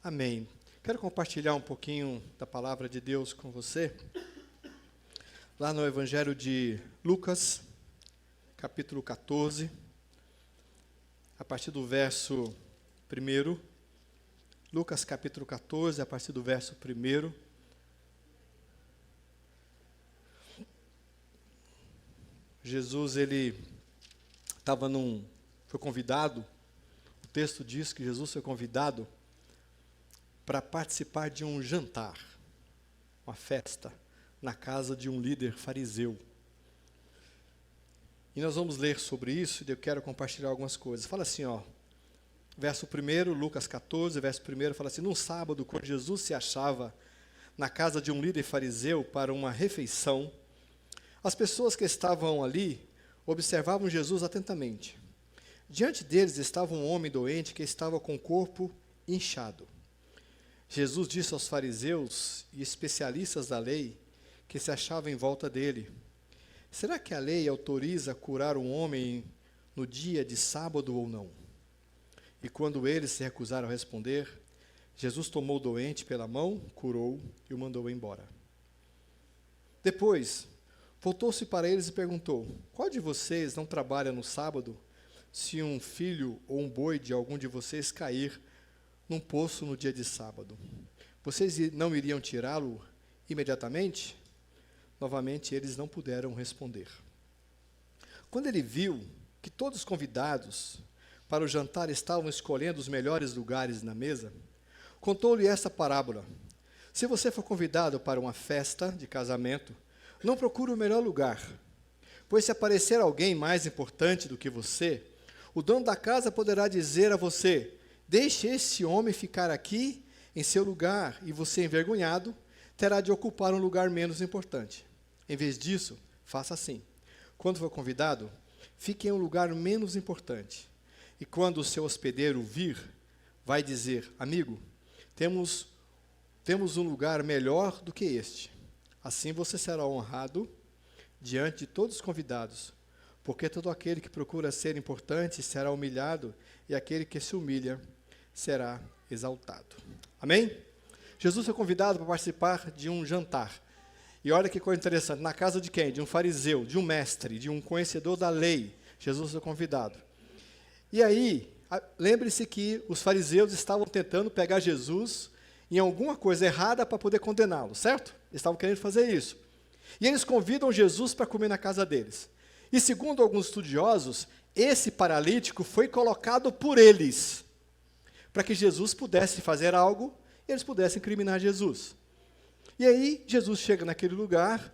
Amém. Quero compartilhar um pouquinho da palavra de Deus com você. Lá no Evangelho de Lucas, capítulo 14, a partir do verso 1. Lucas, capítulo 14, a partir do verso 1. Jesus, ele foi convidado, o texto diz que Jesus foi convidado para participar de um jantar, uma festa, na casa de um líder fariseu. E nós vamos ler sobre isso, e eu quero compartilhar algumas coisas. Fala assim, verso 1, Lucas 14, verso 1, fala assim: num sábado, quando Jesus se achava na casa de um líder fariseu para uma refeição, as pessoas que estavam ali observavam Jesus atentamente. Diante deles estava um homem doente que estava com o corpo inchado. Jesus disse aos fariseus e especialistas da lei que se achavam em volta dele: será que a lei autoriza curar um homem no dia de sábado ou não? E quando eles se recusaram a responder, Jesus tomou o doente pela mão, curou e o mandou embora. Depois, voltou-se para eles e perguntou: qual de vocês não trabalha no sábado, se um filho ou um boi de algum de vocês cair num poço no dia de sábado? Vocês não iriam tirá-lo imediatamente? Novamente, eles não puderam responder. Quando ele viu que todos os convidados para o jantar estavam escolhendo os melhores lugares na mesa, contou-lhe esta parábola: se você for convidado para uma festa de casamento, não procure o melhor lugar, pois se aparecer alguém mais importante do que você, o dono da casa poderá dizer a você: deixe esse homem ficar aqui em seu lugar, e você, envergonhado, terá de ocupar um lugar menos importante. Em vez disso, faça assim: quando for convidado, fique em um lugar menos importante. E quando o seu hospedeiro vir, vai dizer: amigo, temos um lugar melhor do que este. Assim você será honrado diante de todos os convidados, porque todo aquele que procura ser importante será humilhado, e aquele que se humilha será exaltado. Amém? Jesus foi convidado para participar de um jantar. E olha que coisa interessante, na casa de quem? De um fariseu, de um mestre, de um conhecedor da lei. Jesus foi convidado. E aí, lembre-se que os fariseus estavam tentando pegar Jesus em alguma coisa errada para poder condená-lo, certo? Eles estavam querendo fazer isso. E eles convidam Jesus para comer na casa deles. E segundo alguns estudiosos, esse paralítico foi colocado por eles, para que Jesus pudesse fazer algo e eles pudessem incriminar Jesus. E aí, Jesus chega naquele lugar,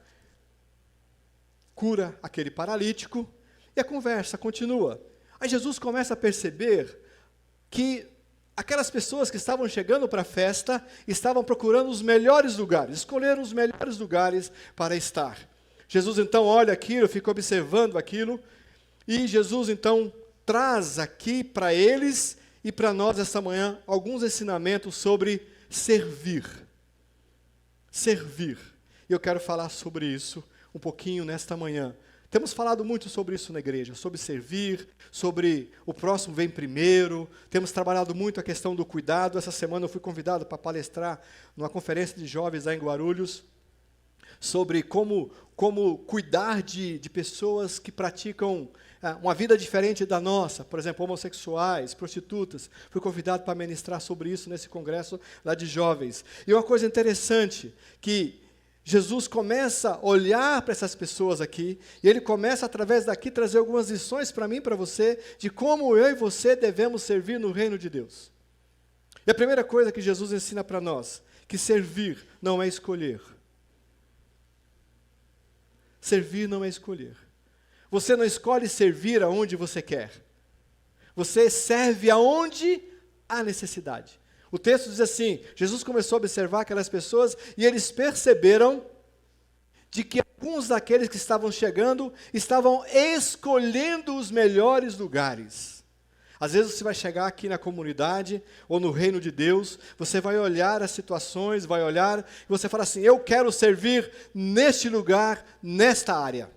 cura aquele paralítico, e a conversa continua. Aí Jesus começa a perceber que aquelas pessoas que estavam chegando para a festa estavam procurando os melhores lugares, escolheram os melhores lugares para estar. Jesus então olha aquilo, fica observando aquilo, e Jesus então traz aqui para eles e para nós esta manhã alguns ensinamentos sobre servir. Servir. E eu quero falar sobre isso um pouquinho nesta manhã. Temos falado muito sobre isso na igreja, sobre servir, sobre o próximo vem primeiro. Temos trabalhado muito a questão do cuidado. Essa semana eu fui convidado para palestrar numa conferência de jovens lá em Guarulhos, sobre como cuidar de pessoas que praticam uma vida diferente da nossa, por exemplo, homossexuais, prostitutas. Fui convidado para ministrar sobre isso nesse congresso lá de jovens. E uma coisa interessante, que Jesus começa a olhar para essas pessoas aqui, e ele começa, através daqui, trazer algumas lições para mim e para você, de como eu e você devemos servir no reino de Deus. E a primeira coisa que Jesus ensina para nós, que servir não é escolher. Servir não é escolher. Você não escolhe servir aonde você quer. Você serve aonde há necessidade. O texto diz assim: Jesus começou a observar aquelas pessoas e eles perceberam de que alguns daqueles que estavam chegando estavam escolhendo os melhores lugares. Às vezes você vai chegar aqui na comunidade ou no reino de Deus, você vai olhar as situações, vai olhar e você fala assim: eu quero servir neste lugar, nesta área.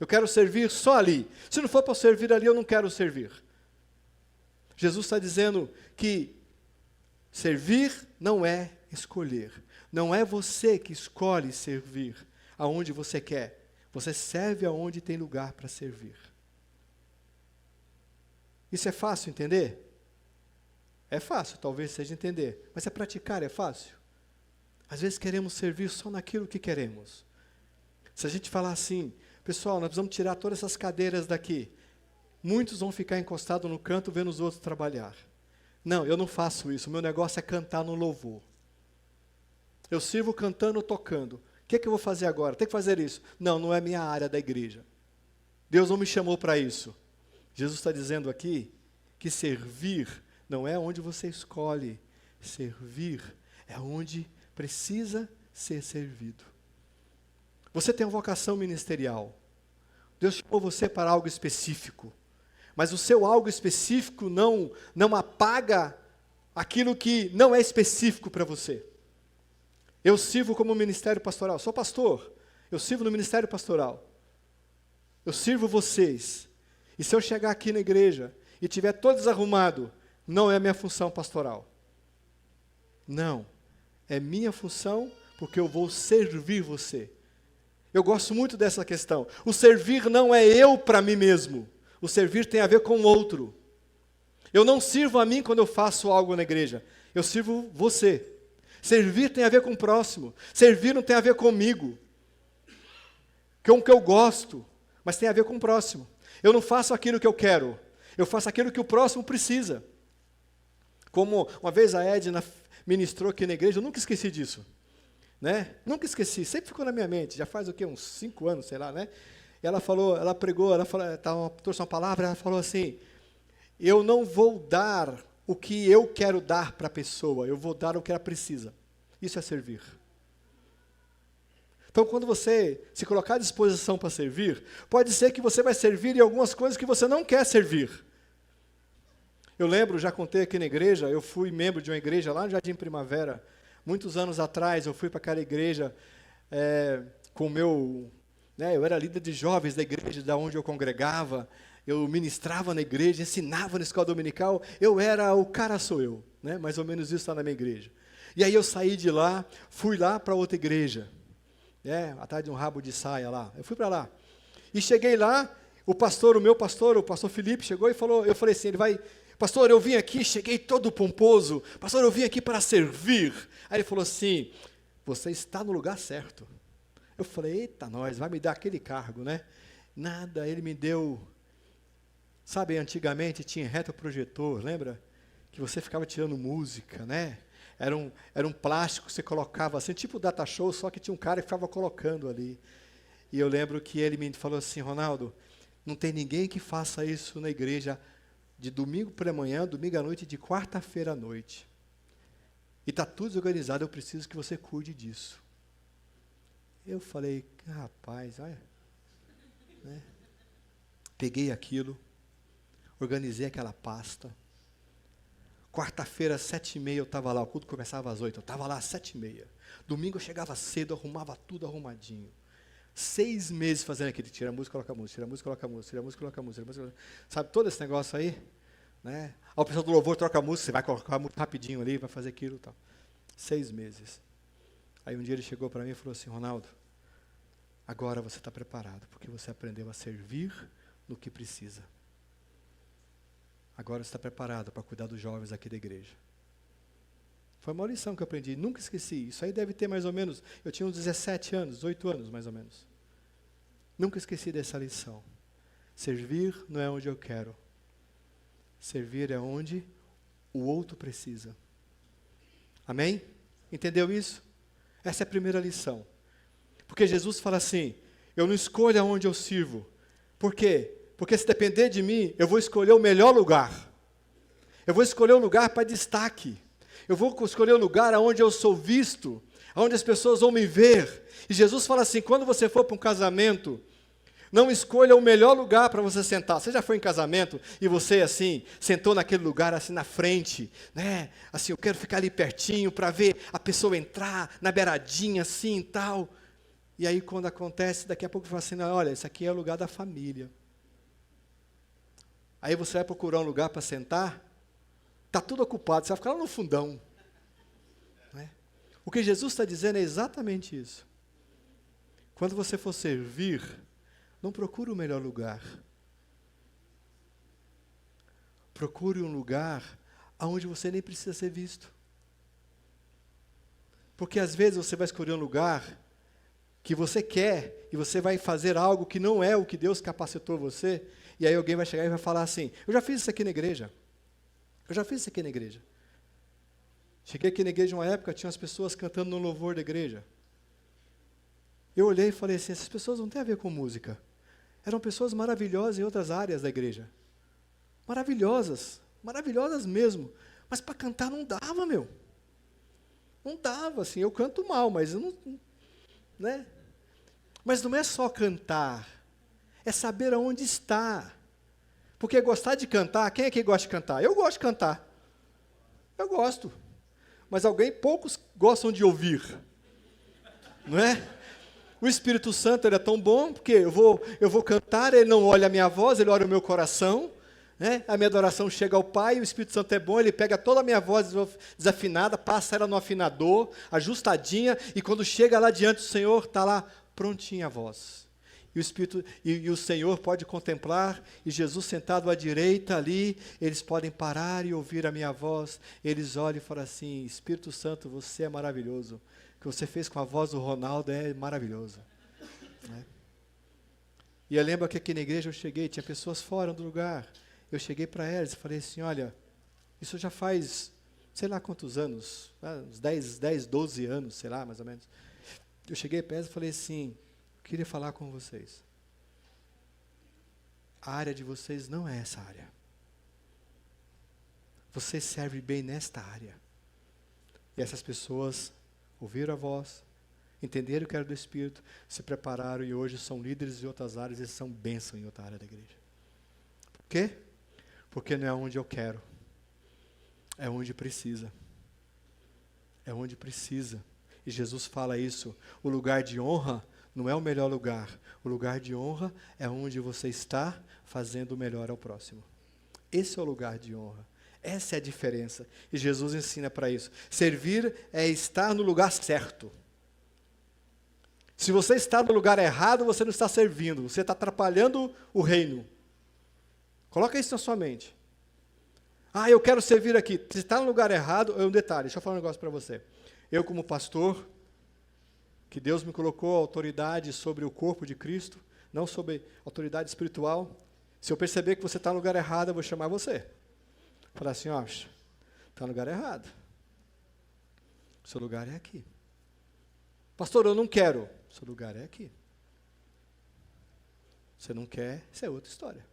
Eu quero servir só ali. Se não for para servir ali, eu não quero servir. Jesus está dizendo que Servir não é escolher. Não é você que escolhe servir aonde você quer. Você serve aonde tem lugar para servir. Isso é fácil entender? É fácil, talvez seja entender. Mas é praticar, é fácil? Às vezes queremos servir só naquilo que queremos. Se a gente falar assim, pessoal, nós precisamos tirar todas essas cadeiras daqui. Muitos vão ficar encostados no canto vendo os outros trabalhar. Não, eu não faço isso. O meu negócio é cantar no louvor. Eu sirvo cantando ou tocando. O que eu vou fazer agora? Tem que fazer isso. Não, não é minha área da igreja. Deus não me chamou para isso. Jesus está dizendo aqui que servir não é onde você escolhe. Servir é onde precisa ser servido. Você tem uma vocação ministerial. Deus chamou você para algo específico. Mas o seu algo específico não apaga aquilo que não é específico para você. Eu sirvo como ministério pastoral. Sou pastor. Eu sirvo no ministério pastoral. Eu sirvo vocês. E se eu chegar aqui na igreja e tiver todo desarrumado, não é minha função pastoral. Não. É minha função porque eu vou servir você. Eu gosto muito dessa questão. O servir não é eu para mim mesmo. O servir tem a ver com o outro. Eu não sirvo a mim quando eu faço algo na igreja. Eu sirvo você. Servir tem a ver com o próximo. Servir não tem a ver comigo. Com o que eu gosto. Mas tem a ver com o próximo. Eu não faço aquilo que eu quero. Eu faço aquilo que o próximo precisa. Como uma vez a Edna ministrou aqui na igreja, eu nunca esqueci disso. Né? Nunca esqueci, sempre ficou na minha mente. Já faz o quê? Uns 5 anos, sei lá, né? Ela falou, ela pregou, trouxe uma palavra, ela falou assim, eu não vou dar o que eu quero dar para a pessoa, eu vou dar o que ela precisa. Isso é servir. Então, quando você se colocar à disposição para servir, pode ser que você vai servir em algumas coisas que você não quer servir. Eu lembro, já contei aqui na igreja, eu fui membro de uma igreja lá no Jardim Primavera, muitos anos atrás, eu fui para aquela igreja com o meu... eu era líder de jovens da igreja, da onde eu congregava, eu ministrava na igreja, ensinava na escola dominical, eu era o cara sou eu, né? Mais ou menos isso está na minha igreja. E aí eu saí de lá, fui lá para outra igreja, atrás de um rabo de saia lá, eu fui para lá. E cheguei lá, o pastor Felipe chegou e falou, eu falei assim, pastor, eu vim aqui, cheguei todo pomposo, pastor, eu vim aqui para servir. Aí ele falou assim, você está no lugar certo. Eu falei, eita nós, vai me dar aquele cargo, né? Nada, ele me deu, sabe, antigamente tinha retroprojetor, lembra? Que você ficava tirando música, né? Era um plástico que você colocava assim, tipo data show, só que tinha um cara que ficava colocando ali. E eu lembro que ele me falou assim, Ronaldo, não tem ninguém que faça isso na igreja de domingo pela manhã, domingo à noite, de quarta-feira à noite. E está tudo desorganizado, eu preciso que você cuide disso. Eu falei, rapaz, olha, né? Peguei aquilo, organizei aquela pasta. Quarta-feira, 7h30, eu estava lá, o culto começava às 8h, eu estava lá às 7h30. Domingo eu chegava cedo, arrumava tudo arrumadinho. 6 meses fazendo aquilo, tira a música, coloca a música, tira a música, coloca a música, tira a música, coloca a música, tira a música, sabe todo esse negócio aí? Né? O pessoal do louvor troca a música, você vai colocar a música rapidinho ali, vai fazer aquilo e tal. 6 meses. Aí um dia ele chegou para mim e falou assim, Ronaldo, agora você está preparado, porque você aprendeu a servir no que precisa. Agora você está preparado para cuidar dos jovens aqui da igreja. Foi uma lição que eu aprendi, nunca esqueci. Isso aí deve ter mais ou menos, eu tinha uns 17 anos, 18 anos mais ou menos. Nunca esqueci dessa lição. Servir não é onde eu quero. Servir é onde o outro precisa. Amém? Entendeu isso? Essa é a primeira lição. Porque Jesus fala assim, eu não escolho aonde eu sirvo. Por quê? Porque se depender de mim, eu vou escolher o melhor lugar. Eu vou escolher um lugar para destaque. Eu vou escolher um lugar onde eu sou visto, onde as pessoas vão me ver. E Jesus fala assim, quando você for para um casamento, não escolha o melhor lugar para você sentar. Você já foi em casamento e você, assim, sentou naquele lugar, assim, na frente, né? Assim, eu quero ficar ali pertinho para ver a pessoa entrar na beiradinha, assim e tal. E aí, quando acontece, daqui a pouco fala assim, olha, esse aqui é o lugar da família. Aí você vai procurar um lugar para sentar, está tudo ocupado, você vai ficar lá no fundão. Não é? O que Jesus está dizendo é exatamente isso. Quando você for servir, não procure o melhor lugar. Procure um lugar onde você nem precisa ser visto. Porque às vezes você vai escolher um lugar que você quer e você vai fazer algo que não é o que Deus capacitou você, e aí alguém vai chegar e vai falar assim: eu já fiz isso aqui na igreja. Eu já fiz isso aqui na igreja. Cheguei aqui na igreja uma época, tinha as pessoas cantando no louvor da igreja. Eu olhei e falei assim: essas pessoas não têm a ver com música. Eram pessoas maravilhosas em outras áreas da igreja. Maravilhosas, maravilhosas mesmo. Mas para cantar não dava, meu. Não dava, assim, eu canto mal, mas eu não, né? Mas não é só cantar, é saber aonde está. Porque gostar de cantar, quem é que gosta de cantar? Eu gosto de cantar. Eu gosto. Mas poucos gostam de ouvir. Não é? O Espírito Santo ele é tão bom, porque eu vou cantar, ele não olha a minha voz, ele olha o meu coração. Né? A minha adoração chega ao Pai, o Espírito Santo é bom, ele pega toda a minha voz desafinada, passa ela no afinador, ajustadinha, e quando chega lá diante do Senhor, está lá prontinha a voz. E o Espírito e o Senhor pode contemplar, e Jesus sentado à direita ali, eles podem parar e ouvir a minha voz. Eles olham e falam assim: Espírito Santo, você é maravilhoso. O que você fez com a voz do Ronaldo é maravilhoso. Né? E eu lembro que aqui na igreja eu cheguei, tinha pessoas fora do lugar. Eu cheguei para elas e falei assim: olha, isso já faz, sei lá quantos anos, uns 10, 12 anos, sei lá, mais ou menos. Eu cheguei para elas e falei assim: queria falar com vocês. A área de vocês não é essa área. Vocês servem bem nesta área. E essas pessoas ouviram a voz, entenderam o que era do Espírito, se prepararam e hoje são líderes em outras áreas e são bênção em outra área da igreja. Por quê? Porque não é onde eu quero. É onde precisa. É onde precisa. E Jesus fala isso. O lugar de honra não é o melhor lugar. O lugar de honra é onde você está fazendo o melhor ao próximo. Esse é o lugar de honra. Essa é a diferença. E Jesus ensina para isso. Servir é estar no lugar certo. Se você está no lugar errado, você não está servindo. Você está atrapalhando o reino. Coloca isso na sua mente. Ah, eu quero servir aqui. Se está no lugar errado, é um detalhe. Deixa eu falar um negócio para você. Eu, como pastor, que Deus me colocou autoridade sobre o corpo de Cristo, não sobre autoridade espiritual. Se eu perceber que você está no lugar errado, eu vou chamar você. Falar assim: ó, está no lugar errado. O seu lugar é aqui. Pastor, eu não quero. O seu lugar é aqui. Você não quer, isso é outra história.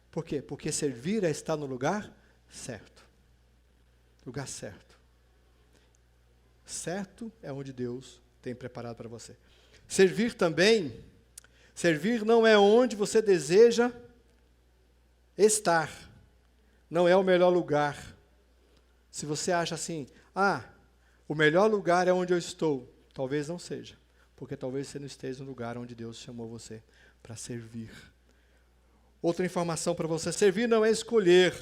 Por quê? Porque servir é estar no lugar certo. Lugar certo. Certo é onde Deus tem preparado para você. Servir também, servir não é onde você deseja estar. Não é o melhor lugar. Se você acha assim: o melhor lugar é onde eu estou, talvez não seja. Porque talvez você não esteja no lugar onde Deus chamou você para servir. Outra informação para você: servir não é escolher.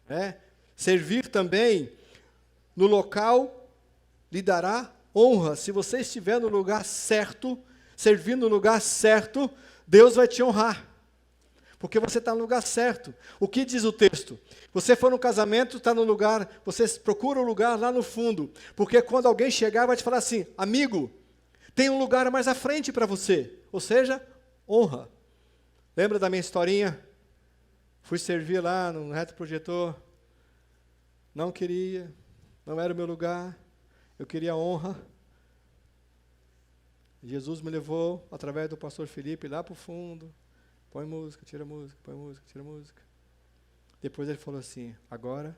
Né? Servir também, no local, lhe dará honra. Se você estiver no lugar certo, servindo no lugar certo, Deus vai te honrar. Porque você está no lugar certo. O que diz o texto? Você for no casamento, está no lugar, você procura um lugar lá no fundo. Porque quando alguém chegar, vai te falar assim: amigo, tem um lugar mais à frente para você. Ou seja, honra. Lembra da minha historinha? Fui servir lá no retroprojetor. Não queria, não era o meu lugar. Eu queria honra. Jesus me levou, através do pastor Felipe, lá para o fundo. Põe música, tira música, põe música, tira música. Depois ele falou assim: agora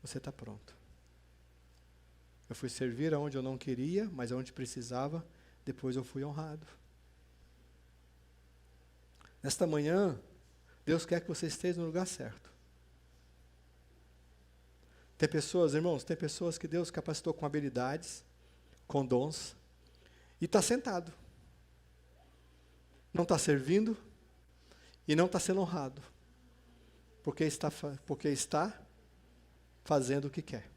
você está pronto. Eu fui servir aonde eu não queria, mas aonde precisava. Depois eu fui honrado. Nesta manhã, Deus quer que você esteja no lugar certo. Tem pessoas, irmãos, tem pessoas que Deus capacitou com habilidades, com dons, e está sentado. Não está servindo e não está sendo honrado. Porque está fazendo o que quer.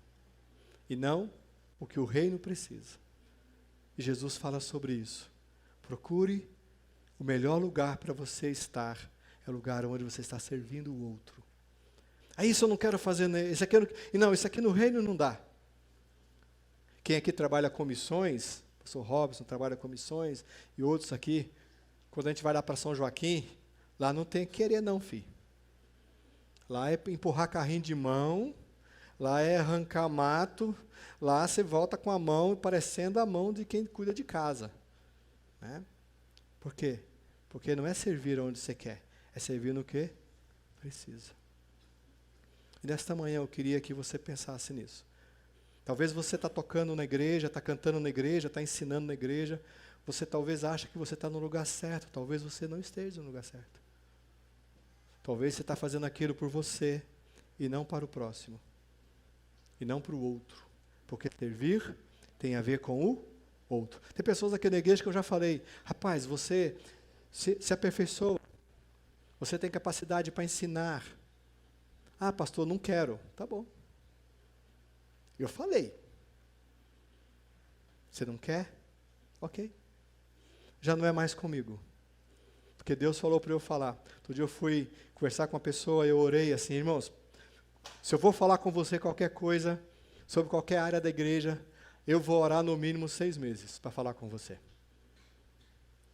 E não o que o reino precisa. E Jesus fala sobre isso. Procure o melhor lugar para você estar, é o lugar onde você está servindo o outro. Isso eu não quero fazer, isso aqui isso aqui no reino não dá. Quem aqui trabalha com missões, o pastor Robson trabalha com missões, e outros aqui, quando a gente vai lá para São Joaquim, lá não tem que querer não, filho. Lá é empurrar carrinho de mão, lá é arrancar mato, lá você volta com a mão parecendo a mão de quem cuida de casa. Né? Por quê? Porque não é servir onde você quer, é servir no que precisa. E nesta manhã eu queria que você pensasse nisso. Talvez você está tocando na igreja, está cantando na igreja, está ensinando na igreja, você talvez ache que você está no lugar certo, talvez você não esteja no lugar certo. Talvez você está fazendo aquilo por você e não para o próximo. E não para o outro. Porque servir tem a ver com o outro. Tem pessoas aqui na igreja que eu já falei, rapaz, você se aperfeiçoa, você tem capacidade para ensinar. Ah, pastor, não quero. Tá bom. Eu falei. Você não quer? Ok. Já não é mais comigo. Porque Deus falou para eu falar. Outro dia eu fui conversar com uma pessoa e eu orei assim, irmãos, se eu vou falar com você qualquer coisa, sobre qualquer área da igreja, eu vou orar no mínimo 6 meses para falar com você.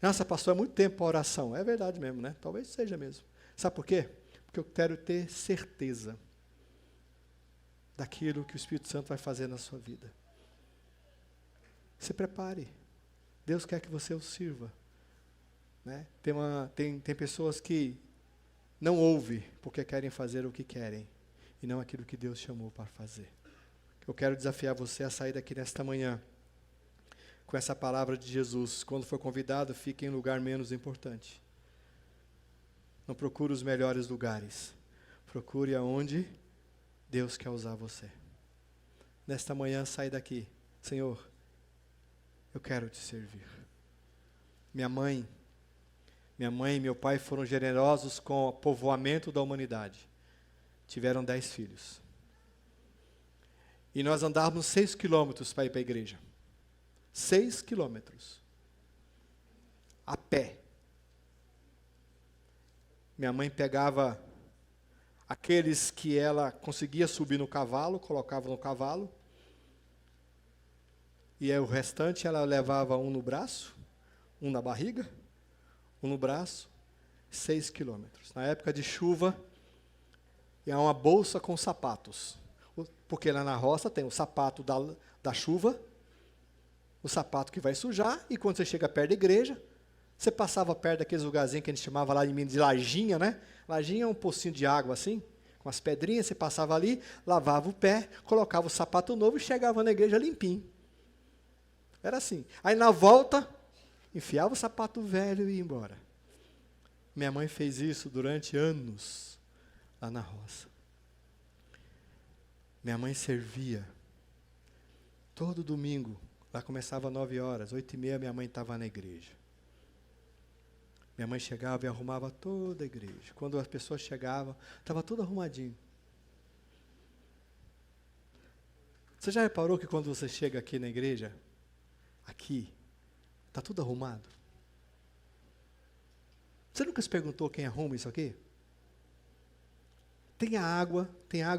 Nossa, pastor, é muito tempo para oração. É verdade mesmo, né? Talvez seja mesmo. Sabe por quê? Porque eu quero ter certeza daquilo que o Espírito Santo vai fazer na sua vida. Se prepare. Deus quer que você o sirva. Né? Tem pessoas que não ouvem porque querem fazer o que querem e não aquilo que Deus chamou para fazer. Eu quero desafiar você a sair daqui nesta manhã com essa palavra de Jesus. Quando for convidado, fique em lugar menos importante. Não procure os melhores lugares. Procure aonde Deus quer usar você. Nesta manhã, sai daqui. Senhor, eu quero te servir. Minha mãe e meu pai foram generosos com o povoamento da humanidade. Tiveram 10 filhos. E nós andávamos 6 quilômetros para ir para a igreja. 6 quilômetros. A pé. Minha mãe pegava aqueles que ela conseguia subir no cavalo, colocava no cavalo, e aí o restante ela levava um no braço, um na barriga, um no braço, 6 quilômetros. Na época de chuva, é uma bolsa com sapatos, porque lá na roça tem o sapato da chuva, o sapato que vai sujar, e quando você chega perto da igreja, você passava perto daqueles lugarzinhos que a gente chamava lá em Minas de lajinha, né? Lajinha é um pocinho de água assim, com as pedrinhas, você passava ali, lavava o pé, colocava o sapato novo e chegava na igreja limpinho. Era assim. Aí na volta, enfiava o sapato velho e ia embora. Minha mãe fez isso durante anos, lá na roça. Minha mãe servia. Todo domingo, lá começava às 9 horas, 8h30 minha mãe estava na igreja. Minha mãe chegava e arrumava toda a igreja. Quando as pessoas chegavam, estava tudo arrumadinho. Você já reparou que quando você chega aqui na igreja, aqui, está tudo arrumado? Você nunca se perguntou quem arruma isso aqui? Tem água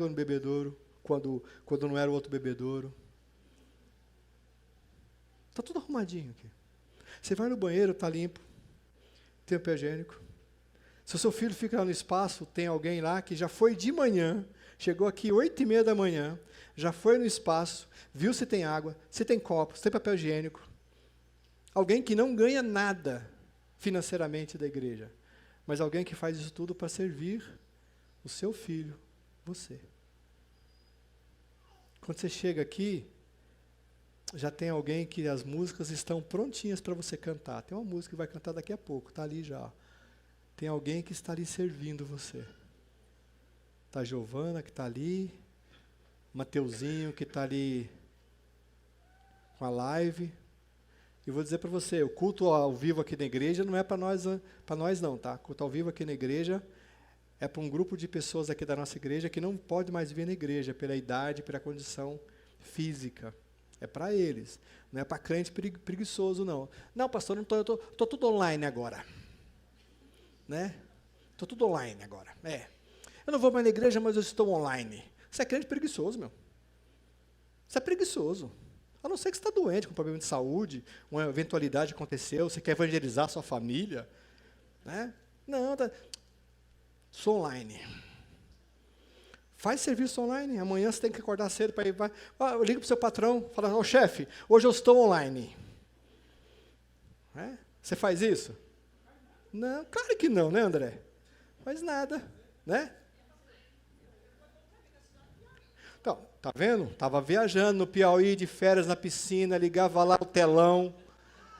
no bebedouro, quando não era o outro bebedouro. Está tudo arrumadinho aqui. Você vai no banheiro, está limpo. Tem papel higiênico. Se o seu filho fica lá no espaço, tem alguém lá que já foi de manhã, chegou aqui 8h30 da manhã, já foi no espaço, viu se tem água, se tem copo, se tem papel higiênico. Alguém que não ganha nada financeiramente da igreja, mas alguém que faz isso tudo para servir o seu filho, você. Quando você chega aqui, já tem alguém que as músicas estão prontinhas para você cantar. Tem uma música que vai cantar daqui a pouco, está ali já. Tem alguém que está ali servindo você. Está a Giovana que está ali, Mateuzinho que está ali com a live. E vou dizer para você, o culto ao vivo aqui na igreja não é para nós não, tá? O culto ao vivo aqui na igreja é para um grupo de pessoas aqui da nossa igreja que não pode mais vir na igreja pela idade, pela condição física. É para eles. Não é para crente preguiçoso, não. Não, pastor, não tô, eu tô tudo online agora. Né? Estou tudo online agora. Eu não vou mais na igreja, mas eu estou online. Você é crente preguiçoso, meu. Você é preguiçoso. A não ser que você está doente, com problema de saúde, uma eventualidade aconteceu, você quer evangelizar a sua família. Né? Não, sou online. Faz serviço online. Amanhã você tem que acordar cedo para ir. Liga para o seu patrão, fala, chefe, hoje eu estou online. Você faz isso? Não, claro que não, né, André? Faz nada, né? Então, tá vendo? Estava viajando no Piauí, de férias na piscina, ligava lá o telão,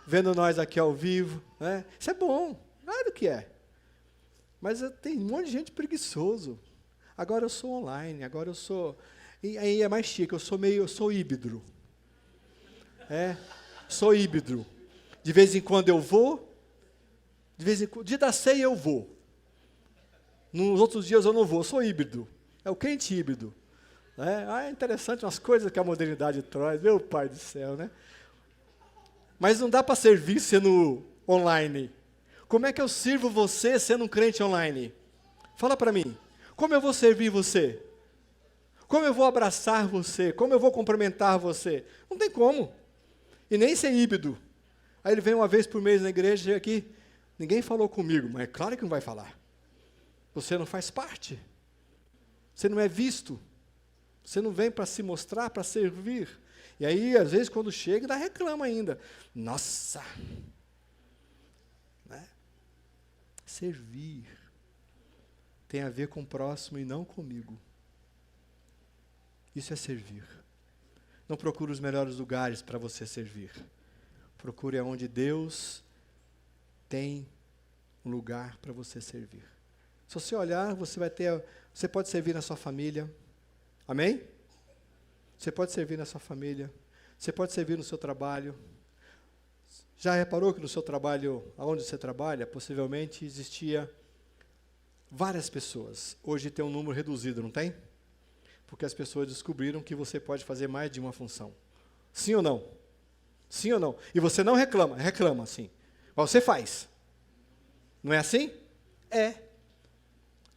vendo nós aqui ao vivo, né? Isso é bom, claro que é. Mas tem um monte de gente preguiçoso. Agora eu sou online, agora eu sou... E aí é mais chique, eu sou híbrido. Sou híbrido. De vez em quando eu vou, dia da ceia eu vou. Nos outros dias eu não vou, eu sou híbrido. É o crente híbrido. É interessante umas coisas que a modernidade traz, meu pai do céu, né? Mas não dá para servir sendo online. Como é que eu sirvo você sendo um crente online? Fala para mim. Como eu vou servir você? Como eu vou abraçar você? Como eu vou cumprimentar você? Não tem como. E nem ser híbrido. Aí ele vem uma vez por mês na igreja, chega aqui, ninguém falou comigo, mas é claro que não vai falar. Você não faz parte. Você não é visto. Você não vem para se mostrar, para servir. E aí, às vezes, quando chega, ainda reclama ainda. Nossa! Né? Servir tem a ver com o próximo e não comigo. Isso é servir. Não procure os melhores lugares para você servir. Procure aonde Deus tem um lugar para você servir. Se você olhar, você pode servir na sua família. Amém? Você pode servir na sua família. Você pode servir no seu trabalho. Já reparou que no seu trabalho, aonde você trabalha, possivelmente existia várias pessoas. Hoje tem um número reduzido, não tem? Porque as pessoas descobriram que você pode fazer mais de uma função. Sim ou não? Sim ou não? E você não reclama. Reclama, sim. Mas você faz. Não é assim? É.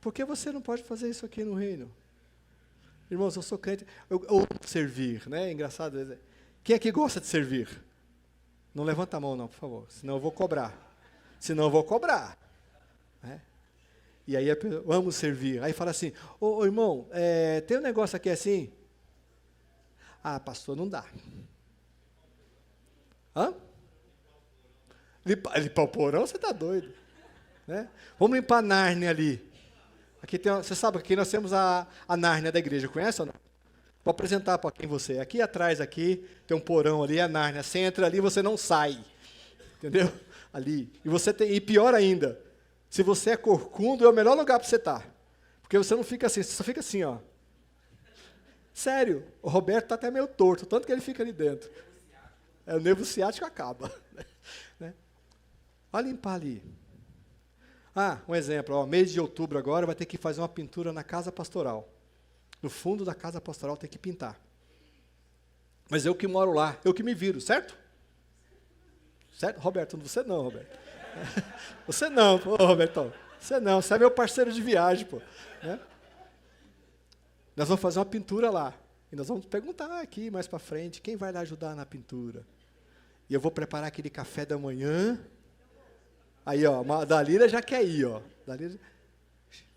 Por que você não pode fazer isso aqui no reino? Irmãos, eu sou crente, eu amo servir, né? É engraçado. Quem é que gosta de servir? Não levanta a mão, não, por favor. Senão eu vou cobrar. Né? E aí eu amo servir. Aí fala assim, ô irmão, tem um negócio aqui assim? Ah, pastor, não dá. Hã? Limpar o porão, você está doido. Né? Vamos limpar a Nárnia ali. Aqui você sabe que aqui nós temos a Nárnia da igreja, conhece ou não? Vou apresentar para quem você é. Aqui atrás, aqui, tem um porão ali, a Nárnia. Você entra ali, você não sai. Entendeu? Ali. E pior ainda, se você é corcundo, é o melhor lugar para você estar. Porque você não fica assim, você só fica assim, ó. Sério, o Roberto está até meio torto, tanto que ele fica ali dentro. O nervo ciático acaba. Né? Olha limpar ali. Um exemplo, mês de outubro agora vai ter que fazer uma pintura na casa pastoral. No fundo da casa pastoral tem que pintar. Mas eu que moro lá, eu que me viro, certo? Certo, Roberto? Você não, Roberto. Você não, pô, Robertão. Você é meu parceiro de viagem, pô. Né? Nós vamos fazer uma pintura lá. E nós vamos perguntar aqui mais para frente, quem vai lá ajudar na pintura? E eu vou preparar aquele café da manhã. Aí, ó, a Dalila já quer ir, ó. Dalila,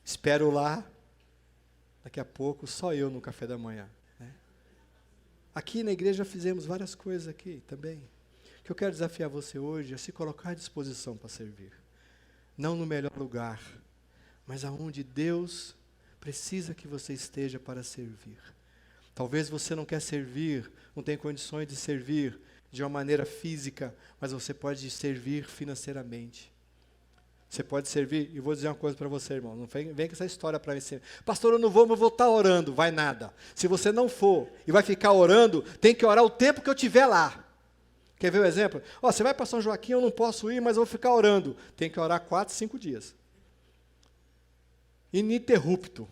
espero lá. Daqui a pouco, só eu no café da manhã. Né? Aqui na igreja fizemos várias coisas aqui também. O que eu quero desafiar você hoje é se colocar à disposição para servir. Não no melhor lugar, mas aonde Deus precisa que você esteja para servir. Talvez você não quer servir, não tem condições de servir de uma maneira física, mas você pode servir financeiramente. Você pode servir, e vou dizer uma coisa para você, irmão, não vem com essa história para mim assim, pastor, eu não vou, mas vou estar orando, vai nada. Se você não for e vai ficar orando, tem que orar o tempo que eu estiver lá. Quer ver o exemplo? Você vai para São Joaquim, eu não posso ir, mas eu vou ficar orando. Tem que orar 4, 5 dias. Ininterrupto.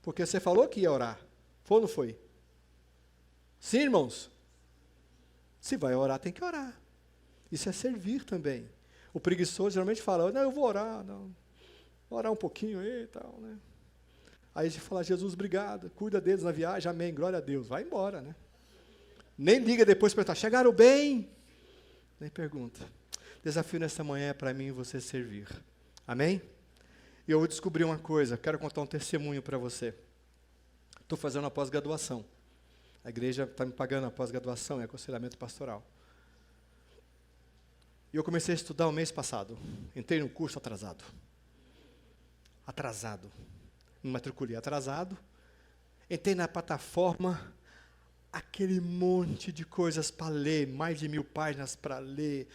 Porque você falou que ia orar. Foi ou não foi? Sim, irmãos? Se vai orar, tem que orar. Isso é servir também. O preguiçoso geralmente fala, não, eu vou orar, não. Vou orar um pouquinho aí e tal, né? Aí a gente fala, Jesus, obrigado, cuida deles na viagem, amém, glória a Deus. Vai embora, né? Nem liga depois para perguntar, chegaram bem? Nem pergunta. Desafio nesta manhã é para mim e você servir. Amém? E eu descobri uma coisa, quero contar um testemunho para você. Estou fazendo a pós-graduação. A igreja está me pagando a pós-graduação, é aconselhamento pastoral. E eu comecei a estudar o mês passado. Entrei no curso atrasado. Me matriculei atrasado. Entrei na plataforma, aquele monte de coisas para ler, mais de 1000 páginas para ler,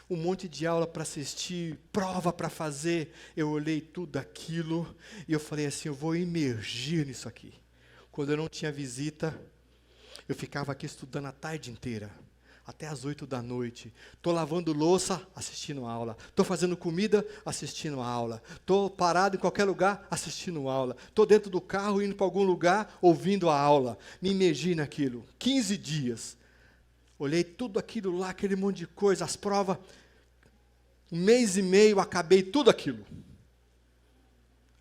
um monte de aula para assistir, prova para fazer. Eu olhei tudo aquilo e eu falei assim, eu vou imergir nisso aqui. Quando eu não tinha visita, eu ficava aqui estudando a tarde inteira, até as 8 da noite. Estou lavando louça, assistindo aula. Estou fazendo comida, assistindo aula. Estou parado em qualquer lugar, assistindo aula. Estou dentro do carro, indo para algum lugar, ouvindo a aula. Me imergi naquilo. 15 dias. Olhei tudo aquilo lá, aquele monte de coisa, as provas. 1 mês e meio, acabei tudo aquilo.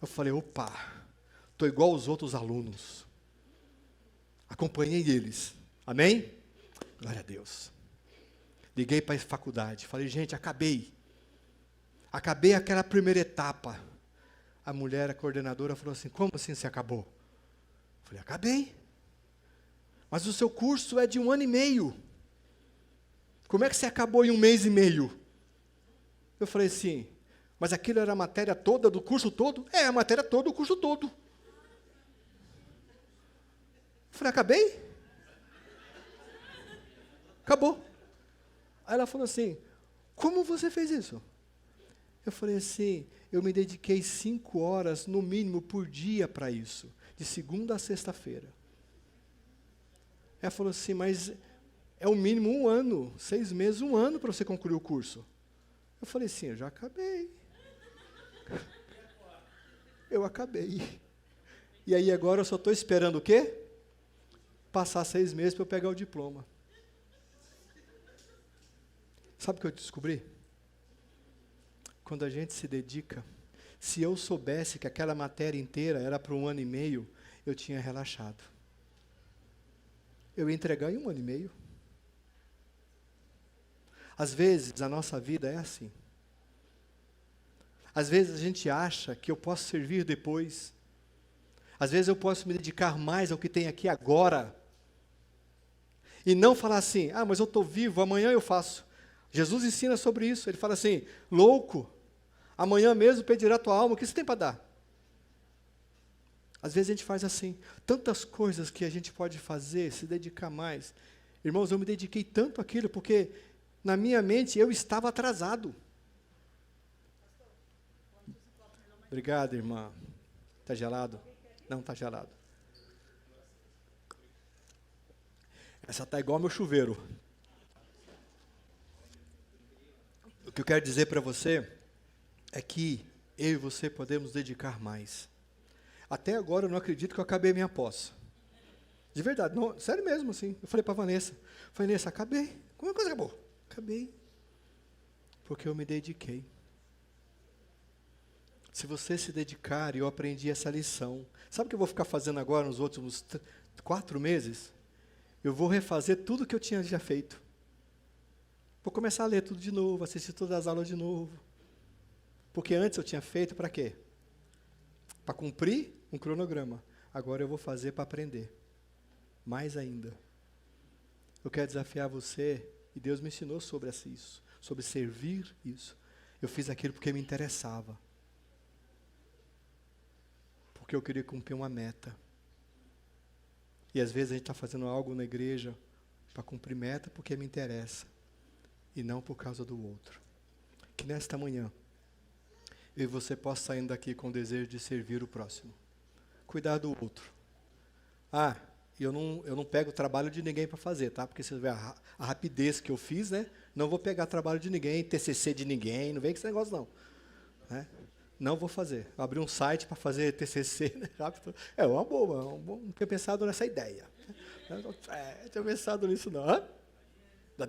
Eu falei, opa, estou igual aos outros alunos. Acompanhei eles. Amém? Glória a Deus. Liguei para a faculdade. Falei, gente, acabei. Acabei aquela primeira etapa. A mulher, a coordenadora, falou assim, como assim você acabou? Falei, acabei. Mas o seu curso é de 1 ano e meio. Como é que você acabou em 1 mês e meio? Eu falei assim, mas aquilo era a matéria toda do curso todo? É, a matéria toda do curso todo. Eu falei, acabei? Acabou. Aí ela falou assim, como você fez isso? Eu falei assim, eu me dediquei 5 horas, no mínimo, por dia para isso, de segunda a sexta-feira. Ela falou assim, mas é o mínimo 1 ano, 6 meses, 1 ano para você concluir o curso. Eu falei assim, eu já acabei. Eu acabei. E aí agora eu só estou esperando o quê? Passar 6 meses para eu pegar o diploma. Sabe o que eu descobri? Quando a gente se dedica, se eu soubesse que aquela matéria inteira era para 1 ano e meio, eu tinha relaxado. Eu ia entregar em 1 ano e meio. Às vezes, a nossa vida é assim. Às vezes, a gente acha que eu posso servir depois. Às vezes, eu posso me dedicar mais ao que tem aqui agora. E não falar assim, mas eu estou vivo, amanhã eu faço. Jesus ensina sobre isso. Ele fala assim, louco, amanhã mesmo pedirá a tua alma, o que você tem para dar? Às vezes a gente faz assim, tantas coisas que a gente pode fazer, se dedicar mais. Irmãos, eu me dediquei tanto àquilo, porque na minha mente eu estava atrasado. Obrigado, irmã. Está gelado? Não, está gelado. Essa está igual ao meu chuveiro. O que eu quero dizer para você é que eu e você podemos dedicar mais. Até agora eu não acredito que eu acabei minha pós. De verdade, não, sério mesmo, assim. Eu falei para a Vanessa, Vanessa, acabei. Como é que você acabou? Acabei. Porque eu me dediquei. Se você se dedicar, e eu aprendi essa lição. Sabe o que eu vou ficar fazendo agora nos últimos 4 meses? Eu vou refazer tudo que eu tinha já feito. Vou começar a ler tudo de novo, assistir todas as aulas de novo. Porque antes eu tinha feito para quê? Para cumprir um cronograma. Agora eu vou fazer para aprender. Mais ainda. Eu quero desafiar você, e Deus me ensinou sobre isso, sobre servir isso. Eu fiz aquilo porque me interessava. Porque eu queria cumprir uma meta. E às vezes a gente está fazendo algo na igreja para cumprir meta porque me interessa. E não por causa do outro. Que nesta manhã, eu e você possa sair daqui com o desejo de servir o próximo. Cuidar do outro. Eu não pego o trabalho de ninguém para fazer, tá? Porque você vê a rapidez que eu fiz, né? Não vou pegar trabalho de ninguém, TCC de ninguém, não vem com esse negócio não. Né? Não vou fazer. Eu abri um site para fazer TCC, né? Rápido. É uma boa, não tinha pensado nessa ideia. Tinha pensado nisso não. Hã? Dá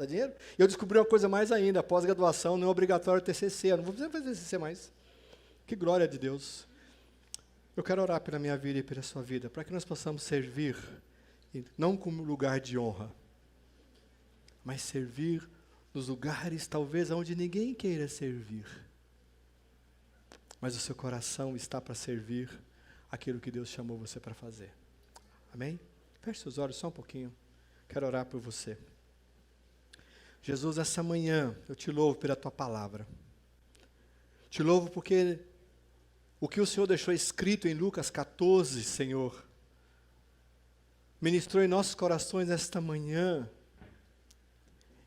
dinheiro? E eu descobri uma coisa mais ainda, a pós-graduação não é obrigatório TCC, eu não vou precisar fazer TCC mais. Que glória de Deus. Eu quero orar pela minha vida e pela sua vida, para que nós possamos servir, não como lugar de honra, mas servir nos lugares talvez onde ninguém queira servir. Mas o seu coração está para servir aquilo que Deus chamou você para fazer. Amém? Feche seus olhos só um pouquinho. Quero orar por você. Jesus, essa manhã eu te louvo pela tua palavra. Te louvo porque o que o Senhor deixou escrito em Lucas 14, Senhor, ministrou em nossos corações esta manhã.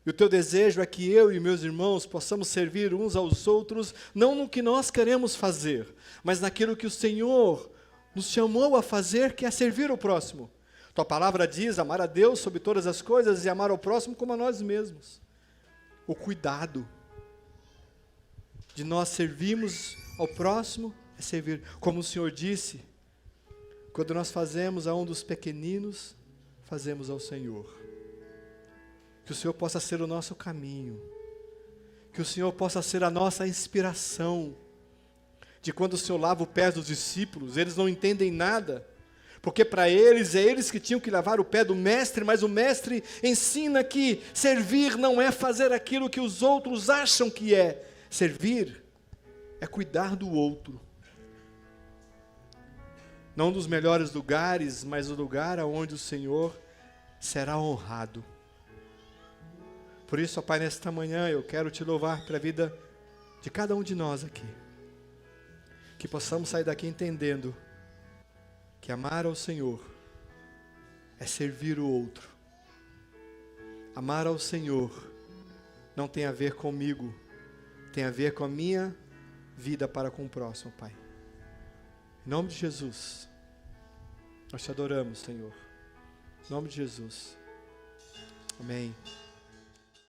E o teu desejo é que eu e meus irmãos possamos servir uns aos outros, não no que nós queremos fazer, mas naquilo que o Senhor nos chamou a fazer, que é servir o próximo. Tua palavra diz, amar a Deus sobre todas as coisas e amar ao próximo como a nós mesmos. O cuidado de nós servirmos ao próximo é servir. Como o Senhor disse, quando nós fazemos a um dos pequeninos, fazemos ao Senhor. Que o Senhor possa ser o nosso caminho. Que o Senhor possa ser a nossa inspiração. De quando o Senhor lava o pé dos discípulos, eles não entendem nada. Porque para eles, é eles que tinham que lavar o pé do mestre, mas o mestre ensina que servir não é fazer aquilo que os outros acham que é. Servir é cuidar do outro. Não dos melhores lugares, mas o lugar onde o Senhor será honrado. Por isso, ó Pai, nesta manhã eu quero te louvar pela vida de cada um de nós aqui. Que possamos sair daqui entendendo que amar ao Senhor é servir o outro. Amar ao Senhor não tem a ver comigo, tem a ver com a minha vida para com o próximo, Pai. Em nome de Jesus, nós te adoramos, Senhor. Em nome de Jesus. Amém.